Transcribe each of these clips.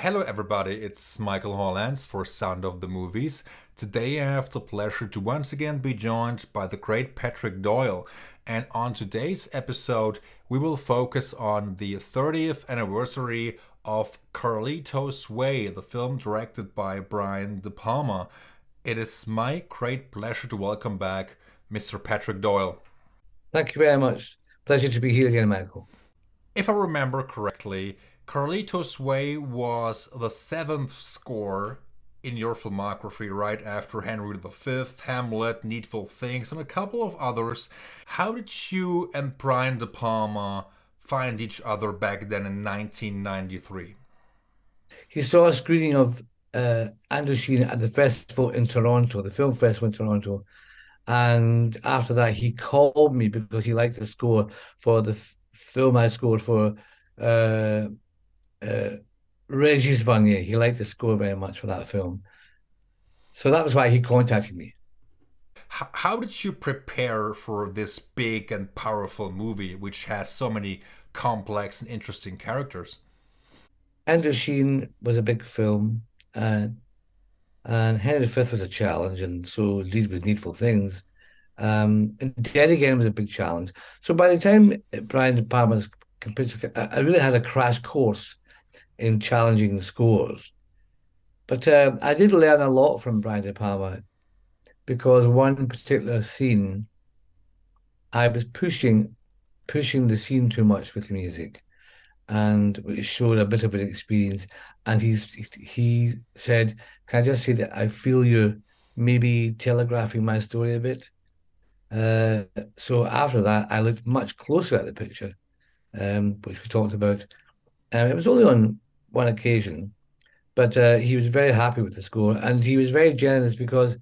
Hello, everybody. It's Michael Hollands for Sound of the Movies. Today, I have the pleasure to once again be joined by the great Patrick Doyle. And on today's episode, we will focus on the 30th anniversary of Carlito's Way, the film directed by Brian De Palma. It is my great pleasure to welcome back Mr. Patrick Doyle. Thank you very much. Pleasure to be here again, Michael. If I remember correctly, Carlito's Way was the seventh score in your filmography, right after Henry V, Hamlet, Needful Things, and a couple of others. How did you and Brian De Palma find each other back then in 1993? He saw a screening of Andrew Sheen at the festival in Toronto, the film festival in Toronto. And after that, he called me because he liked the score for the film I scored for uh, uh, Regis Vanier. He liked the score very much for that film. So that was why he contacted me. How did you prepare for this big and powerful movie, which has so many complex and interesting characters? Andrew Sheen was a big film, and Henry V was a challenge, and so indeed was Needful Things. And Dead Again was a big challenge. So by the time Brian De Palma's computer, I really had a crash course in challenging the scores. But I did learn a lot from Brian De Palma because one particular scene, I was pushing the scene too much with the music, and it showed a bit of an experience. And he said, "Can I just say that I feel you're maybe telegraphing my story a bit?" Uh, so after that, I looked much closer at the picture, which we talked about. It was only on one occasion, but he was very happy with the score, and he was very generous because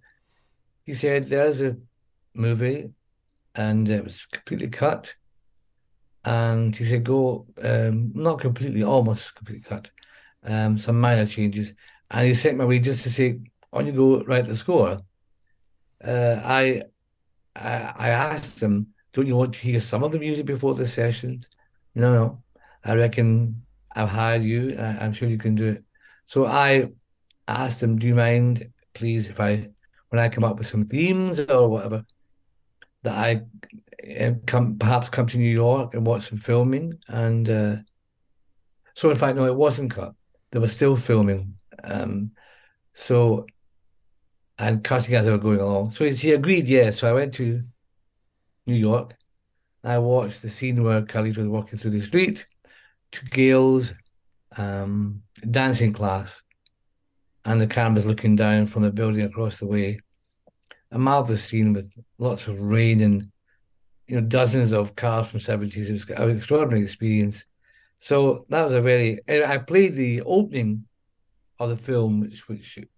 he said there's a movie, and it was completely cut, and he said go, not completely, almost completely cut, some minor changes, and he sent me away just to say, on you go, write the score. Uh, I I asked him, don't you want to hear some of the music before the sessions? No, no. I reckon I've hired you. I'm sure you can do it. So I asked him, do you mind, please, if when I come up with some themes or whatever, that I perhaps come to New York and watch some filming? And so, in fact, no, it wasn't cut. They were still filming. So, and cutting as they were going along. So he agreed, yes. So I went to New York. I watched the scene where Carlito was walking through the street to Gail's dancing class, and the camera's looking down from the building across the way. A marvelous scene with lots of rain and dozens of cars from 70s. It was an extraordinary experience. So that was a very. I played the opening of the film, which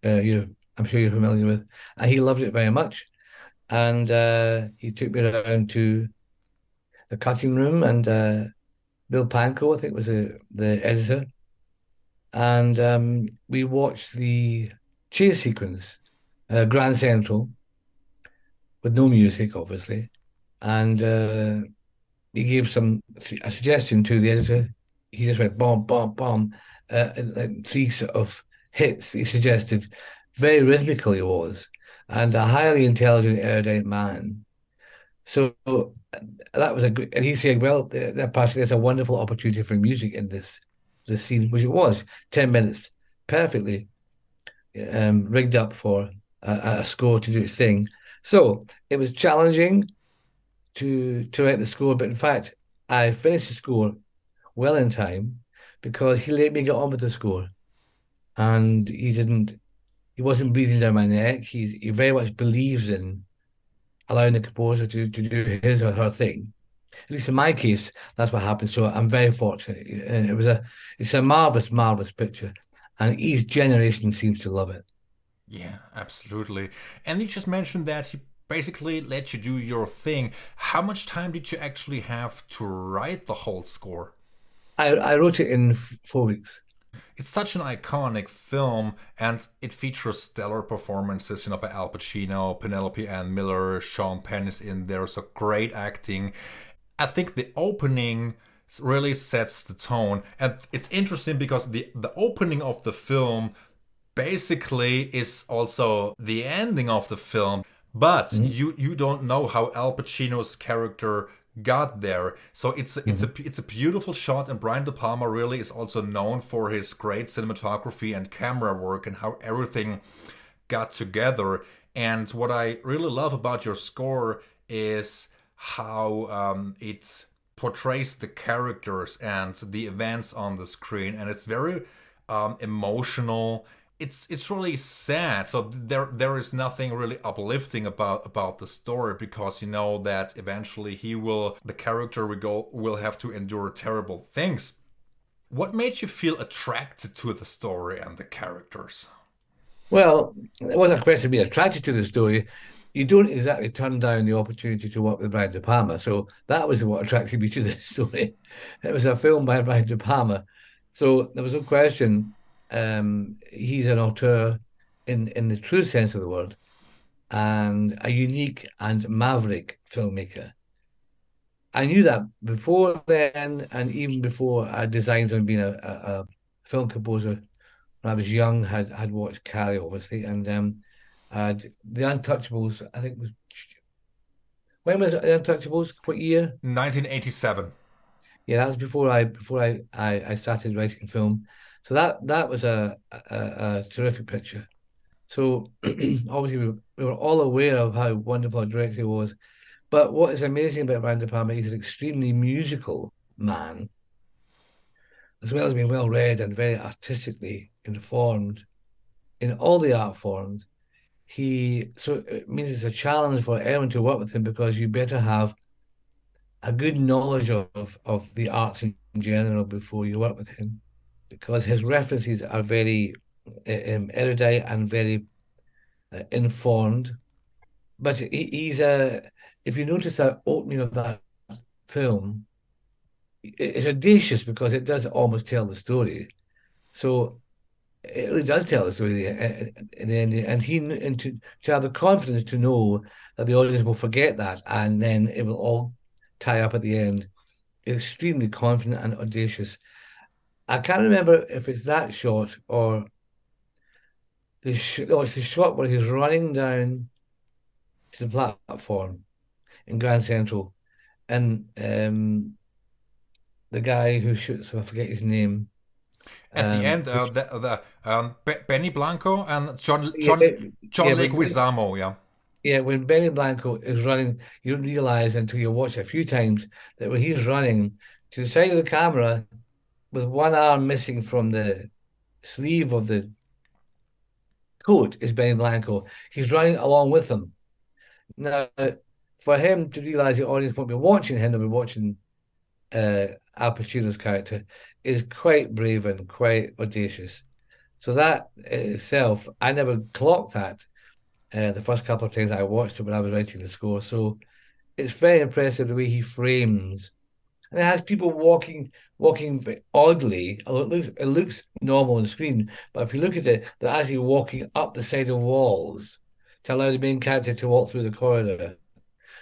I'm sure you're familiar with, and he loved it very much. And he took me around to the cutting room, and Bill Pankow, I think, was the editor, and we watched the chase sequence, Grand Central, with no music, obviously, and he gave a suggestion to the editor. He just went bomb, bomb, bomb, like three sort of hits. He suggested very rhythmical he was, and a highly intelligent, erudite man. So that was a good, and he said, "Well, there's a wonderful opportunity for music in this scene," which it was. 10 minutes, perfectly rigged up for a score to do its thing. So it was challenging to write the score, but in fact, I finished the score well in time because he let me get on with the score, and he wasn't breathing down my neck. He very much believes in allowing the composer to do his or her thing. At least in my case, that's what happened. So I'm very fortunate, and it's a marvelous, marvelous picture, and each generation seems to love it. Yeah, absolutely. And you just mentioned that he basically let you do your thing. How much time did you actually have to write the whole score? I wrote it in 4 weeks. It's such an iconic film, and it features stellar performances, by Al Pacino, Penelope Ann Miller, Sean Penn is in there, so great acting. I think the opening really sets the tone. And it's interesting because the opening of the film basically is also the ending of the film, but Hmm. you don't know how Al Pacino's character got there. So Hmm. it's a beautiful shot, and Brian De Palma really is also known for his great cinematography and camera work and how everything got together. And what I really love about your score is how it portrays the characters and the events on the screen, and it's very emotional. It's really sad. So there is nothing really uplifting about the story, because you know that eventually the character will have to endure terrible things. What made you feel attracted to the story and the characters? Well, it wasn't a question of being attracted to the story. You don't exactly turn down the opportunity to work with Brian De Palma. So that was what attracted me to this story. It was a film by Brian De Palma. So there was no question. He's an auteur in the true sense of the word, and a unique and maverick filmmaker. I knew that before then, and even bore I designed on being a film composer when I was young. Had watched Carrie, obviously, and The Untouchables. I think was when was it, The Untouchables? What year? 1987. Yeah, that was before I started writing film. So that was a terrific picture. So obviously we were all aware of how wonderful a director he was. But what is amazing about Brian De Palma, he's an extremely musical man, as well as being well read and very artistically informed in all the art forms. So it means it's a challenge for anyone to work with him, because you better have a good knowledge of the arts in general before you work with him, because his references are very erudite and very informed. But he's a if you notice that opening of that film, it's audacious because it does almost tell the story. So it really does tell the story in the end, and to have the confidence to know that the audience will forget that, and then it will all tie up at the end. Extremely confident and audacious. I can't remember if it's that shot or it's the shot where he's running down to the platform in Grand Central, and the guy who shoots him, I forget his name. At the end, Which Benny Blanco and yeah, John yeah, but Leguizamo, yeah. yeah, when Benny Blanco is running, you don't realize until you watch it a few times that when he's running to the side of the camera with one arm missing from the sleeve of the coat is Benny Blanco. He's running along with him. Now, for him to realize the audience won't be watching him, they'll be watching Al Pacino's character, is quite brave and quite audacious. So that itself, I never clocked that the first couple of times I watched it when I was writing the score. So it's very impressive the way he frames, and it has people walking oddly. Although it looks normal on the screen, but if you look at it, they're actually walking up the side of walls to allow the main character to walk through the corridor.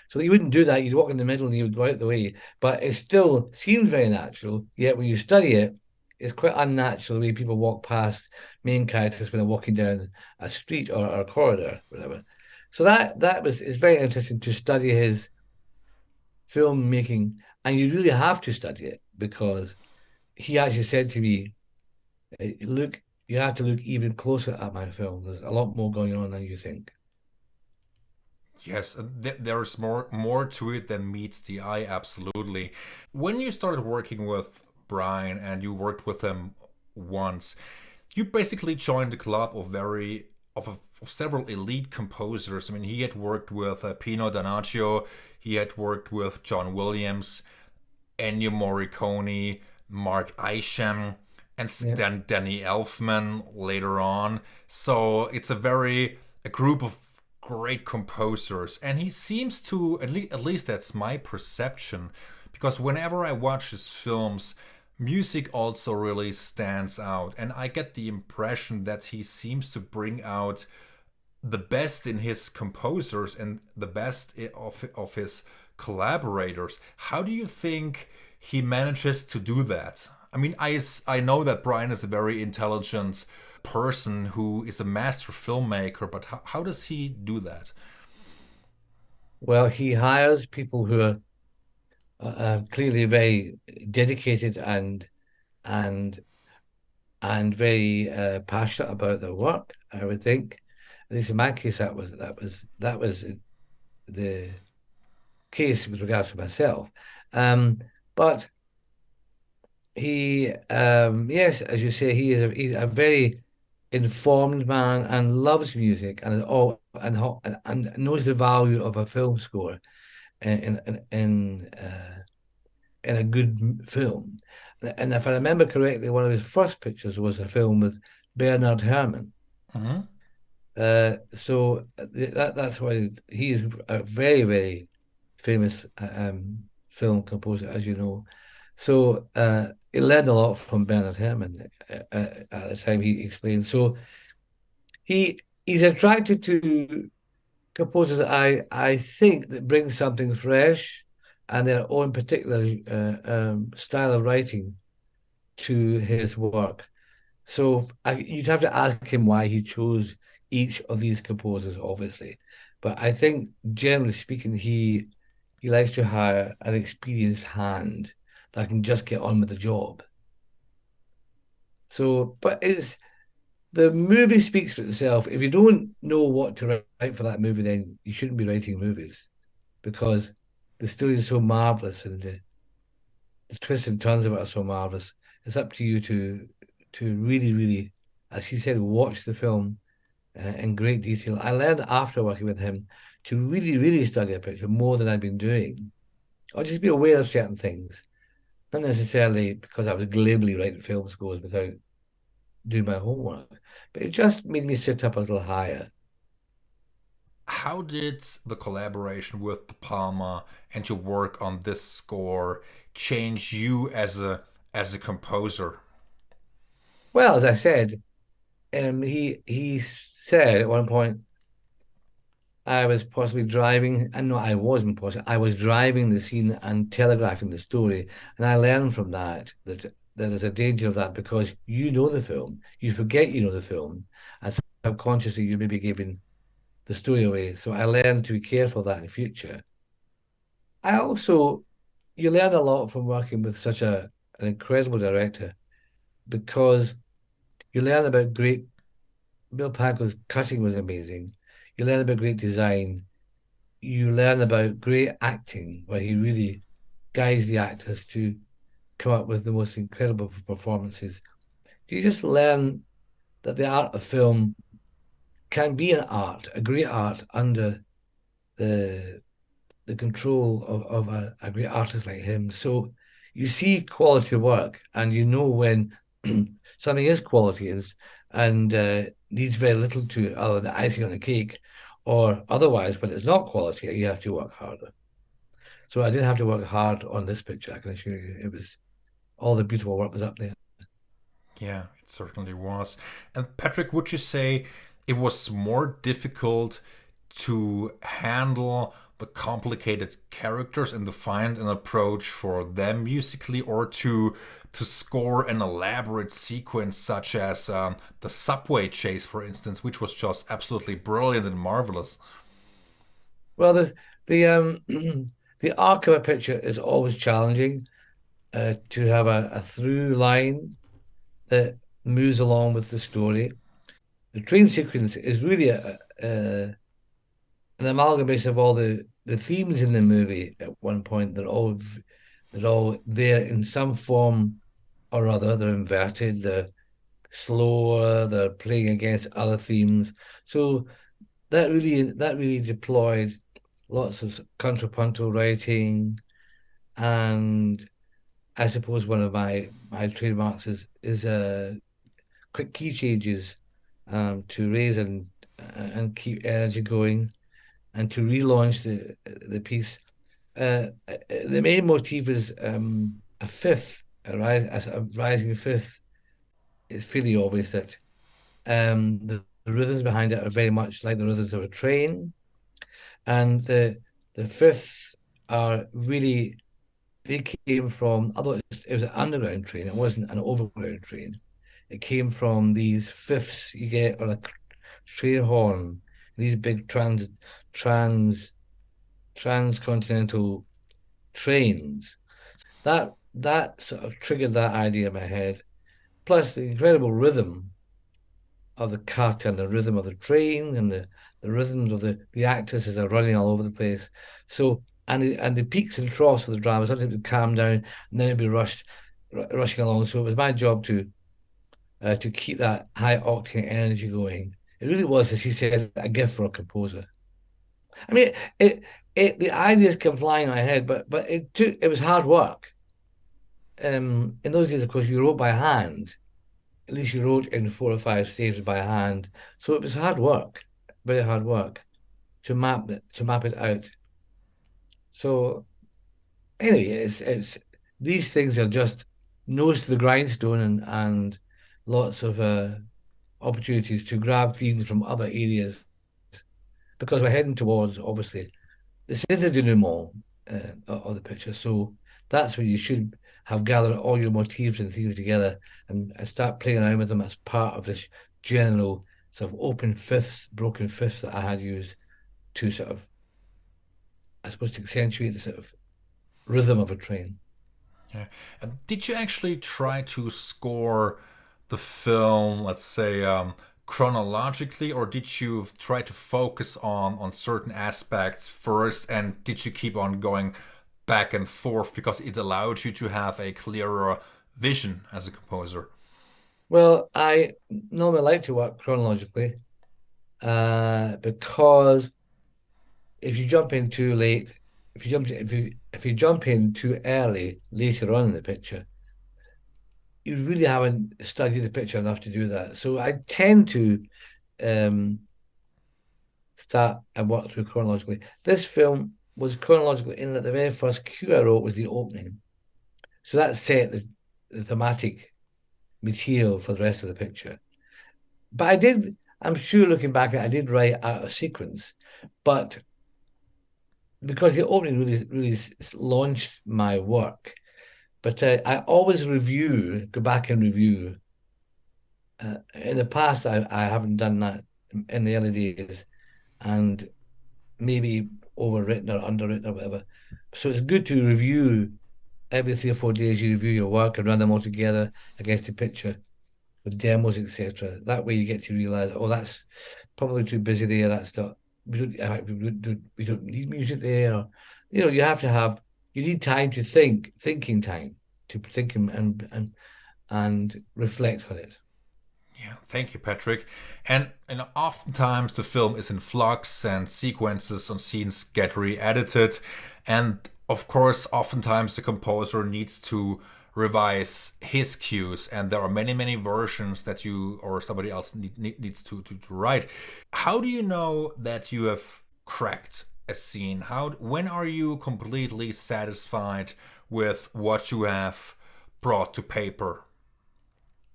So you wouldn't do that. You'd walk in the middle and you would go out the way. But it still seems very natural. Yet when you study it, it's quite unnatural the way people walk past main characters when they're walking down a street or a corridor, whatever. So that was it's very interesting to study his filmmaking, and you really have to study it because he actually said to me, "Look, you have to look even closer at my film. There's a lot more going on than you think." Yes, there's more to it than meets the eye. Absolutely. When you started working with Brian and you worked with him once, you basically joined the club of several elite composers. I mean, he had worked with Pino Donaggio, he had worked with John Williams, Ennio Morricone, Mark Isham, and Yeah. then Danny Elfman later on. So it's a group of great composers, and he seems to at least that's my perception, because whenever I watch his films, music also really stands out, and I get the impression that he seems to bring out the best in his composers and the best of his collaborators. How do you think he manages to do that. I mean, I know that Brian is a very intelligent person who is a master filmmaker, but how does he do that? Well, he hires people who are clearly very dedicated and and very passionate about their work. I would think, at least in my case, that was the case with regards to myself. Um, but yes, as you say, he's a very informed man and loves music and knows the value of a film score in a good film. And if I remember correctly, one of his first pictures was a film with Bernard Herrmann. Hmm. That's why he is a very, very famous film composer, as you know. He learned a lot from Bernard Herrmann at the time he explained. So he's attracted to composers that I think that bring something fresh and their own particular style of writing to his work. You'd have to ask him why he chose each of these composers, obviously. But I think, generally speaking, he likes to hire an experienced hand that can just get on with the job. But it's the movie speaks for itself. If you don't know what to write for that movie, then you shouldn't be writing movies because the story is so marvelous and the twists and turns of it are so marvelous. It's up to you to really, really, as he said, watch the film in great detail. I learned after working with him to really, really study a picture more than I'd been doing, or just be aware of certain things. Not necessarily because I was glibly writing film scores without doing my homework, but it just made me sit up a little higher. How did the collaboration with De Palma and your work on this score change you as a composer? Well, as I said, he said at one point I was possibly driving, and no, I wasn't possibly. I was driving the scene and telegraphing the story, and I learned from that there is a danger of that because you know the film, you forget you know the film, and subconsciously you may be giving the story away. So I learned to be careful of that in future. I also you learn a lot from working with such an incredible director because you learn about great. Bill Packle's cutting was amazing. You learn about great design. You learn about great acting, where he really guides the actors to come up with the most incredible performances. You just learn that the art of film can be an art, a great art under the the control of a great artist like him. So you see quality work and you know when something is quality and needs very little to it other than icing on the cake, or otherwise when it's not quality, you have to work harder. So I didn't have to work hard on this picture, I can assure you. It was all the beautiful work was up there. Yeah, it certainly was. And Patrick, would you say it was more difficult to handle the complicated characters and to find an approach for them musically, or to score an elaborate sequence such as the subway chase, for instance, which was just absolutely brilliant and marvelous? Well, the the arc of a picture is always challenging to have a through line that moves along with the story. The train sequence is really an amalgamation of all the themes in the movie at one point. They're all there in some form or other. They're inverted, they're slower, they're playing against other themes. So that really deployed lots of contrapuntal writing, and I suppose one of my trademarks is quick key changes to raise and keep energy going and to relaunch the piece. The main motif is a fifth, a rising fifth. It's fairly obvious that the rhythms behind it are very much like the rhythms of a train, and the fifths are really they came from, although it was an underground train, it wasn't an overground train. It came from these fifths you get on a train horn, these big trans transcontinental trains. That sort of triggered that idea in my head. Plus the incredible rhythm of the cut and the rhythm of the train and the rhythms of the actors as they're running all over the place. So and the peaks and troughs of the drama, sometimes it would calm down and then it'd be rushing along. So it was my job to keep that high octane energy going. It really was, as he said, a gift for a composer. I mean, the ideas come flying in my head, but it was hard work. In those days, of course, you wrote by hand. At least you wrote in 4 or 5 staves by hand. So it was hard work, very hard work to map it out. So anyway, it's these things are just nose to the grindstone and lots of opportunities to grab themes from other areas because we're heading towards obviously this is the denouement of the picture. So that's where you should have gathered all your motifs and themes together and start playing around with them as part of this general sort of open fifths, broken fifths that I had used to sort of, I suppose, to accentuate the sort of rhythm of a train. Yeah. And did you actually try to score the film, let's say, chronologically, or did you try to focus on certain aspects first, and did you keep on going back and forth because it allowed you to have a clearer vision as a composer? Well, I normally like to work chronologically because if you jump in too late, if you jump in too early later on in the picture, you really haven't studied the picture enough to do that. So I tend to um, start and work through chronologically. This film was chronological in that the very first cue I wrote was the opening. So that set the thematic material for the rest of the picture. But I'm sure looking back, I did write out a sequence, but because the opening really launched my work. But I always go back and review. In the past, I haven't done that in the early days, and maybe overwritten or underwritten or whatever. So it's good to review every 3 or 4 days. You review your work and run them all together against the picture with demos, etc. That way, you get to realize, oh, that's probably too busy there. That's not. We don't need music there. Or, you have to have. You need time to think, thinking time to think and reflect on it. Yeah, thank you, Patrick. And oftentimes the film is in flux, and sequences on scenes get re-edited, and of course, oftentimes the composer needs to revise his cues, and there are many versions that you or somebody else needs to write. How do you know that you have cracked a scene? When are you completely satisfied with what you have brought to paper?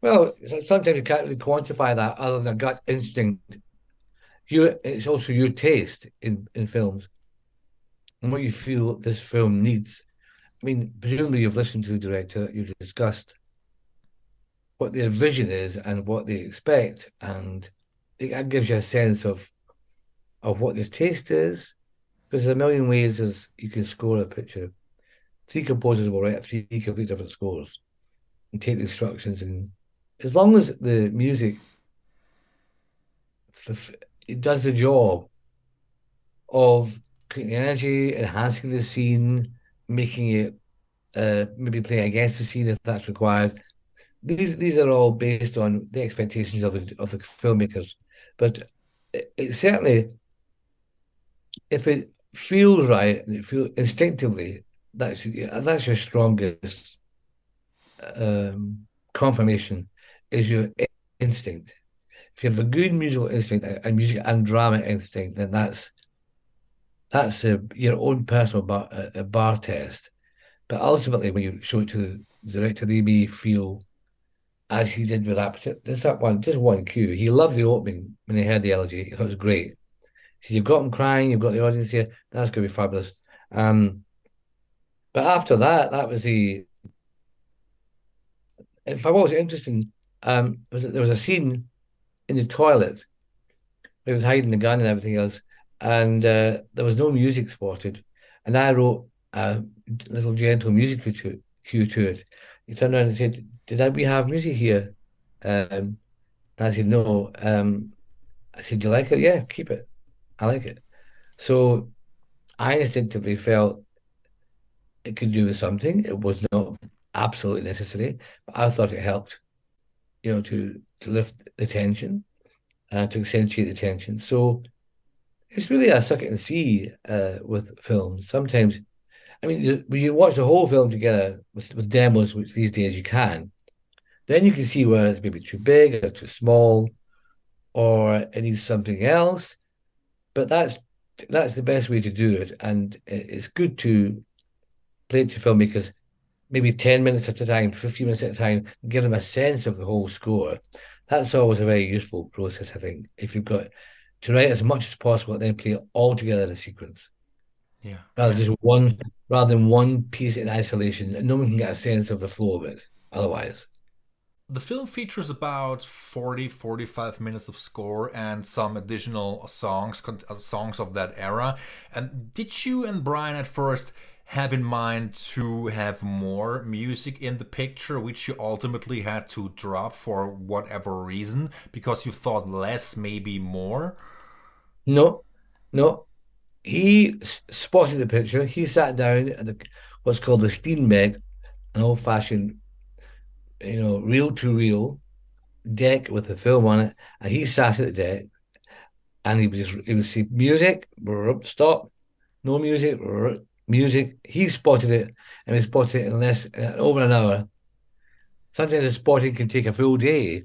Well, sometimes you can't really quantify that other than a gut instinct. It's also your taste in films and what you feel this film needs. I mean, presumably you've listened to the director, you've discussed what their vision is and what they expect, and that gives you a sense of what their taste is. Because there's a million ways as you can score a picture. Three composers will write 3 complete different scores and take the instructions, and as long as the music it does the job of creating energy, enhancing the scene, making it maybe playing against the scene if that's required. These are all based on the expectations of the filmmakers, but it certainly, if it feels right and it feels instinctively, that's your strongest confirmation is your instinct. If you have a good musical instinct and music and drama instinct, then that's your own personal bar test. But ultimately, when you show it to the director, they may feel as he did with that one, just one cue. He loved the opening when he heard the elegy. He thought it was great. So you've got him crying, you've got the audience here. That's going to be fabulous. Um, But after that, that was the. In fact, what was interesting, was that there was a scene in the toilet where he was hiding the gun and everything else, and there was no music spotted, and I wrote a little gentle music cue to it. He turned around and said, "Did we have music here?" And I said, "No." I said, "Do you like it?" "Yeah, keep it. I like it." So I instinctively felt it could do with something. It was not absolutely necessary, but I thought it helped, to lift the tension, to accentuate the tension. So it's really a suck it and see with films. Sometimes, I mean, when you watch the whole film together with demos, which these days you can, then you can see where it's maybe too big or too small, or it needs something else. But that's the best way to do it, and it's good to play it to filmmakers maybe 10 minutes at a time, 15 minutes at a time, give them a sense of the whole score. That's always a very useful process, I think, if you've got to write as much as possible and then play it all together in a sequence. Yeah, Rather yeah. just one rather than one piece in isolation. No one can get a sense of the flow of it otherwise. The film features about 40-45 minutes of score and some additional songs of that era. And did you and Brian at first have in mind to have more music in the picture, which you ultimately had to drop for whatever reason, because you thought less, maybe more? No, no. He spotted the picture. He sat down at what's called the Steenbeck, an old-fashioned, reel to reel deck with the film on it, and he sat at the deck and he would see music, stop, no music, music. He spotted it, and he spotted it in over an hour. Sometimes the spotting can take a full day,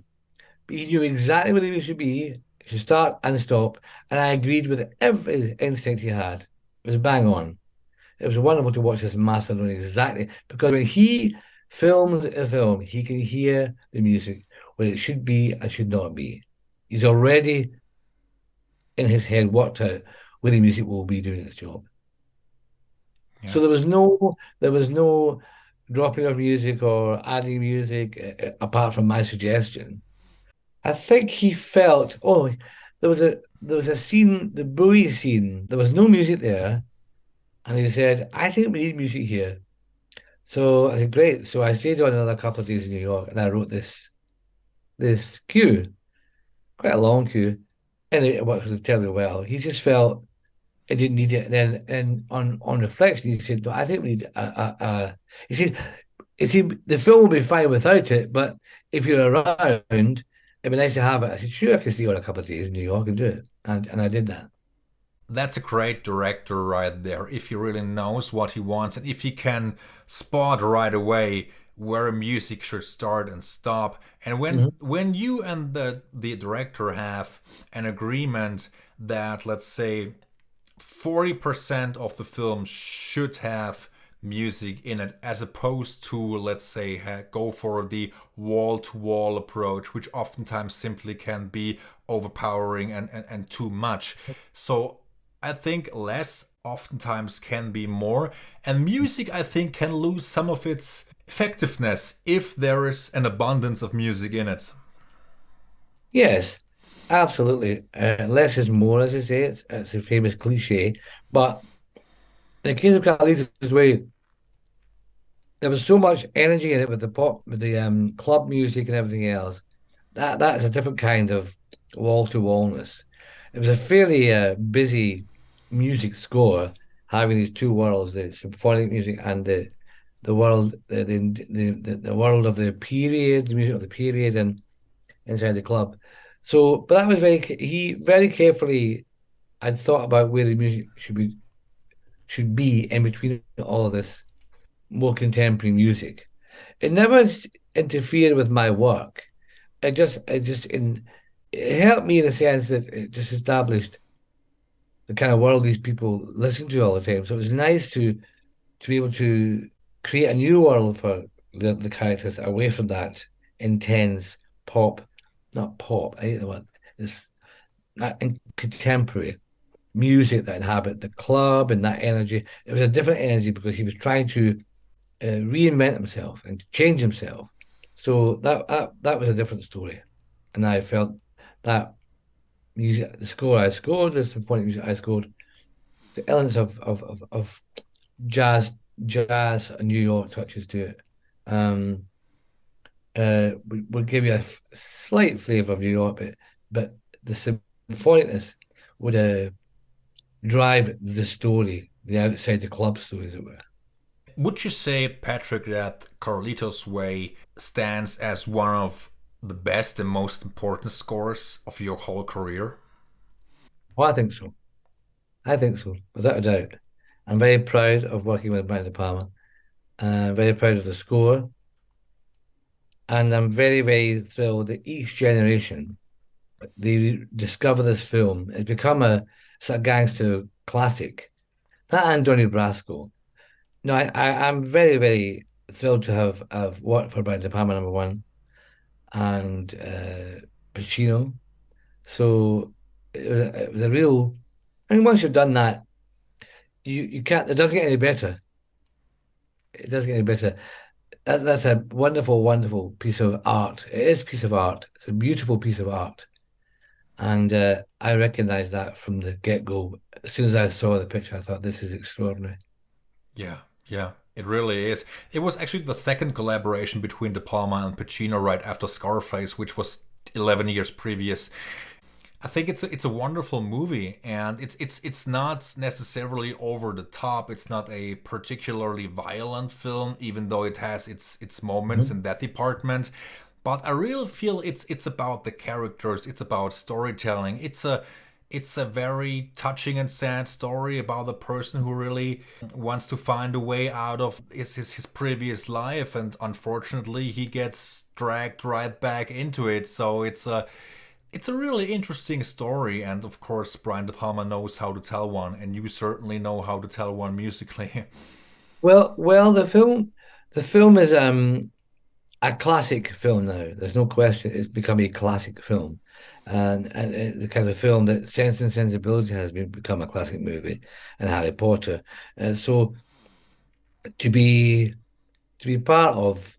but he knew exactly where he should be, he should start and stop, and I agreed with every instinct he had. It was bang on. It was wonderful to watch this master knowing exactly because when he filmed a film, he can hear the music where it should be and should not be. He's already in his head worked out where the music will be doing its job. Yeah. So there was no dropping of music or adding music apart from my suggestion. I think he felt, oh, there was a scene, the buoy scene. There was no music there, and he said, "I think we need music here." So I said, "Great." So I stayed on another couple of days in New York, and I wrote this cue, quite a long cue, and it worked really terribly well. He just felt I didn't need it. And then, and on reflection, he said, "No, I think we need a." He said, the film will be fine without it, but if you're around, it'd be nice to have it." I said, "Sure, I can stay on a couple of days in New York and do it," and I did that. That's a great director right there. If he really knows what he wants and if he can spot right away where music should start and stop. And when Mhm. when you and the director have an agreement that, let's say, 40% of the film should have music in it, as opposed to, let's say, go for the wall to wall approach, which oftentimes simply can be overpowering and too much. So I think less oftentimes can be more, and music, I think, can lose some of its effectiveness if there is an abundance of music in it. Yes, absolutely. Less is more, as they say. It's a famous cliche. But in the case of Carlito's Way, there was so much energy in it with the pop, with the club music and everything else. That's a different kind of wall to wallness. It was a fairly busy music score, having these two worlds, the symphonic music and the world, the world of the period, the music of the period, and inside the club. So, but that was he very carefully had thought about where the music should be in between all of this more contemporary music. It never interfered with my work. It helped me in a sense that it just established the kind of world these people listen to all the time. So it was nice to be able to create a new world for the characters away from that intense pop, not pop. I hate the word. It's not contemporary. music that inhabit the club and that energy. It was a different energy because he was trying to reinvent himself and change himself. So that was a different story, and I felt that music, the score I scored, the symphonic music I scored, the elements of jazz and New York touches to it. Um, would give you a slight flavor of New York, but the symphonicness would drive the story, the outside the club story, as it were. Would you say, Patrick, that Carlito's Way stands as one of the best and most important scores of your whole career? Well, I think so. I think so, without a doubt. I'm very proud of working with Brian De Palma. I'm very proud of the score, and I'm very, very thrilled that each generation they discover this film. It's become a sort of gangster classic. That and Donnie Brasco. No, I'm very, very thrilled to have worked for Brian De Palma number one and Pacino. So it was a real. I mean, once you've done that, you can't. It doesn't get any better. It doesn't get any better. That's a wonderful, wonderful piece of art. It is a piece of art. It's a beautiful piece of art, and I recognized that from the get-go. As soon as I saw the picture, I thought this is extraordinary. Yeah, yeah, it really is. It was actually the second collaboration between De Palma and Pacino right after Scarface, which was 11 years previous. I think it's a wonderful movie, and it's not necessarily over the top. It's not a particularly violent film, even though it has its moments Mhm. in that department. But I really feel it's about the characters. It's about storytelling. It's a very touching and sad story about a person who really wants to find a way out of his previous life, and unfortunately he gets dragged right back into it. So it's a really interesting story, and of course, Brian De Palma knows how to tell one, and you certainly know how to tell one musically. Well, the film is a classic film now. There's no question. It's become a classic film, and the kind of film that Sense and Sensibility has become a classic movie, and Harry Potter. So to be to be part of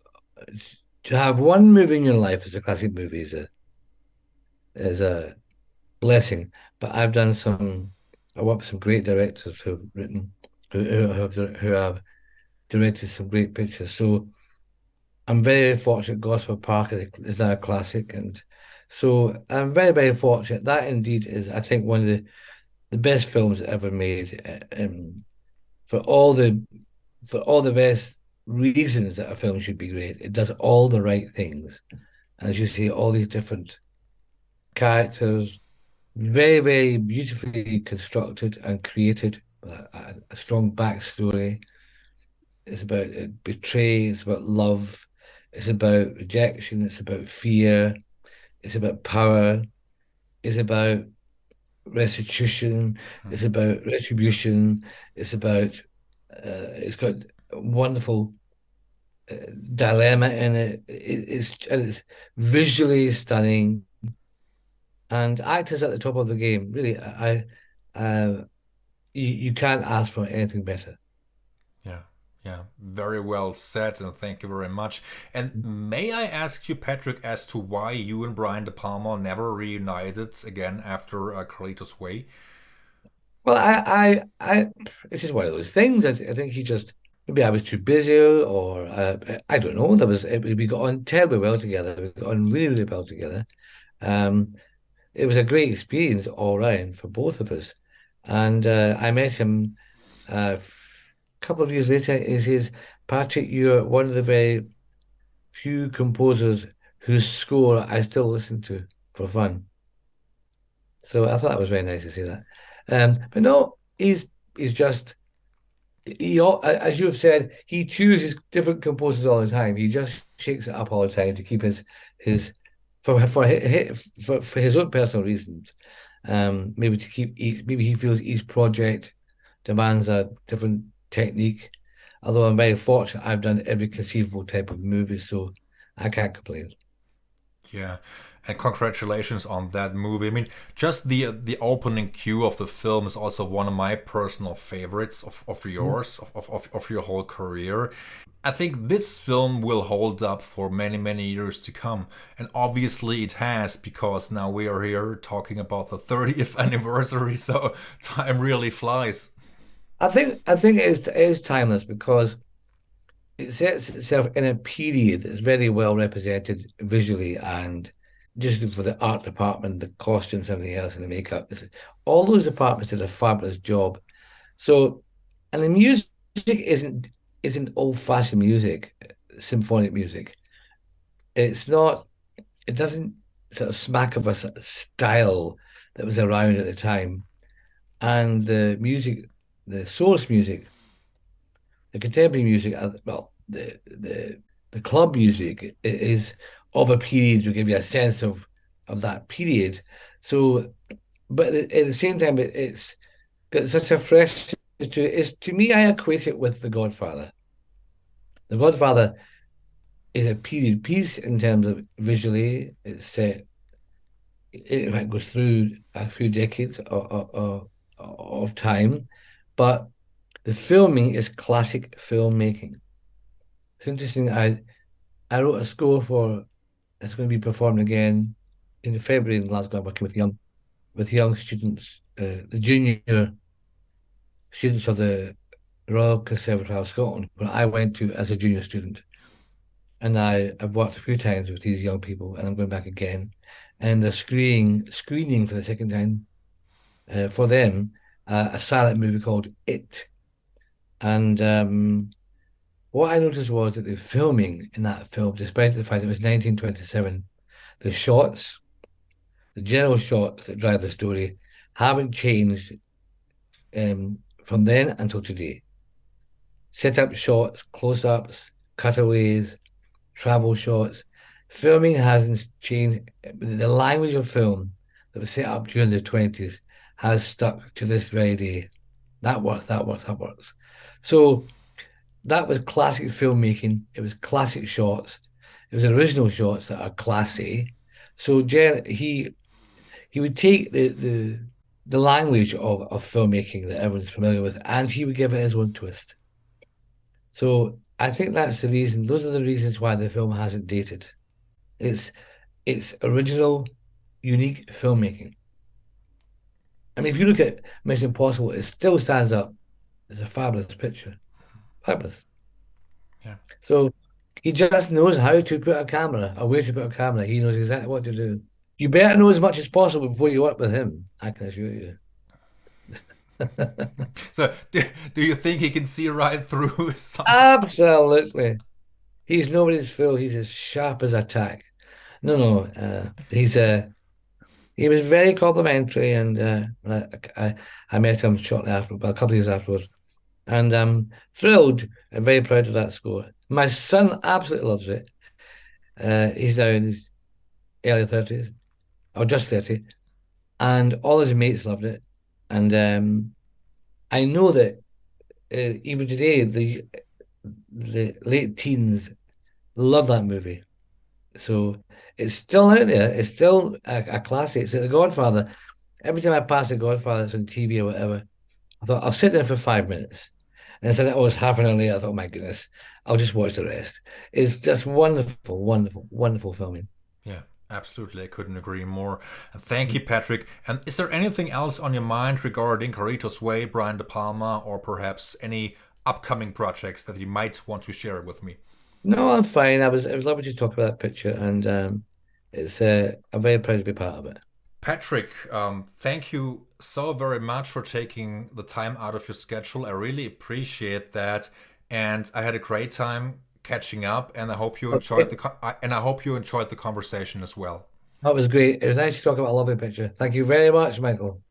to have one movie in your life as a classic movie is a blessing. But I've done some. I worked with some great directors who've written who have directed some great pictures. So I'm very fortunate. Gosford Park is now a classic, and so I'm very, very fortunate. That indeed is, I think, one of the best films ever made, for all the for all the best reasons that a film should be great. It does all the right things, as you see, all these different characters, very, very beautifully constructed and created. A strong backstory. It's about betrayal. It's about love. It's about rejection. It's about fear. It's about power. It's about restitution. It's about retribution. It's about it's got a wonderful dilemma in it. It's visually stunning, and actors at the top of the game. Really, you can't ask for anything better. Yeah, yeah, very well said, and thank you very much. And may I ask you, Patrick, as to why you and Brian De Palma never reunited again after Carlito's Way? Well, it's just one of those things. I think he just maybe I was too busy, or I don't know. We got on terribly well together. We got on really, really well together. Um, it was a great experience all round for both of us. And I met him a couple of years later. He says, "Patrick, you're one of the very few composers whose score I still listen to for fun." So I thought that was very nice to see that. But no, he's just as you've said, he chooses different composers all the time. He just shakes it up all the time to keep his for his own personal reasons. Maybe to keep maybe he feels each project demands a different technique. Although I'm very fortunate, I've done every conceivable type of movie, so I can't complain. Yeah. And congratulations on that movie. I mean, just the opening cue of the film is also one of my personal favorites of yours, of your whole career. I think this film will hold up for many, many years to come. And obviously it has, because now we are here talking about the 30th anniversary, so time really flies. I think it is timeless because it sets itself in a period that's very well represented visually and just for the art department, the costumes, everything else, and the makeup. All those departments did a fabulous job. So, and the music isn't old-fashioned music, symphonic music. It's not. It doesn't sort of smack of a style that was around at the time. And the music, the source music, the contemporary music, well, the club music is of a period to give you a sense of that period. So, but at the same time, it's got such a fresh to it. It's, to me, I equate it with The Godfather. The Godfather is a period piece in terms of visually. It's set. It goes through a few decades of time, but the filming is classic filmmaking. It's interesting. I wrote a score for it's going to be performed again in February in Glasgow. I'm working with young students, the junior students of the Royal Conservatoire of Scotland, where I went to as a junior student. And I've worked a few times with these young people, and I'm going back again. And they're screening for the second time for them a silent movie called It. And what I noticed was that the filming in that film, despite the fact it was 1927, the shots, the general shots that drive the story, haven't changed from then until today. Set up shots, close ups, cutaways, travel shots. Filming hasn't changed. The language of film that was set up during the 20s has stuck to this very day. That works, that works, that works. So that was classic filmmaking. It was classic shots. It was original shots that are classy. So he would take the language of filmmaking that everyone's familiar with, and he would give it his own twist. So I think that's the reason. Those are the reasons why the film hasn't dated. It's it's original, unique filmmaking. I mean, if you look at Mission Impossible, it still stands up as a fabulous picture. Fabulous. Yeah. So he just knows how to put a camera, or where to put a camera. He knows exactly what to do. You better know as much as possible before you work with him, I can assure you. So, do you think he can see right through somehow? Absolutely. He's nobody's fool. He's as sharp as a tack. No, no. He was very complimentary, and I met him shortly after, about a couple of years afterwards, and I'm thrilled and very proud of that score. My son absolutely loves it. He's now in his early 30s, or just 30, and all his mates loved it. And I know that even today, the late teens love that movie. So it's still out there. It's still a classic. It's like The Godfather. Every time I pass The Godfather, it's on TV or whatever, I thought I'll sit there for 5 minutes. And instead it was half an hour later, I thought, oh my goodness, I'll just watch the rest. It's just wonderful, wonderful, wonderful filming. Yeah, absolutely. I couldn't agree more. And thank you, Patrick. And is there anything else on your mind regarding Carlito's Way, Brian De Palma, or perhaps any upcoming projects that you might want to share with me? No, I'm fine. It was lovely to talk about that picture, and it's I'm very proud to be part of it. Patrick, thank you so very much for taking the time out of your schedule. I really appreciate that, and I had a great time catching up. And I hope you enjoyed Okay. and I hope you enjoyed the conversation as well. That was great. It was nice to talk about a lovely picture. Thank you very much, Michael.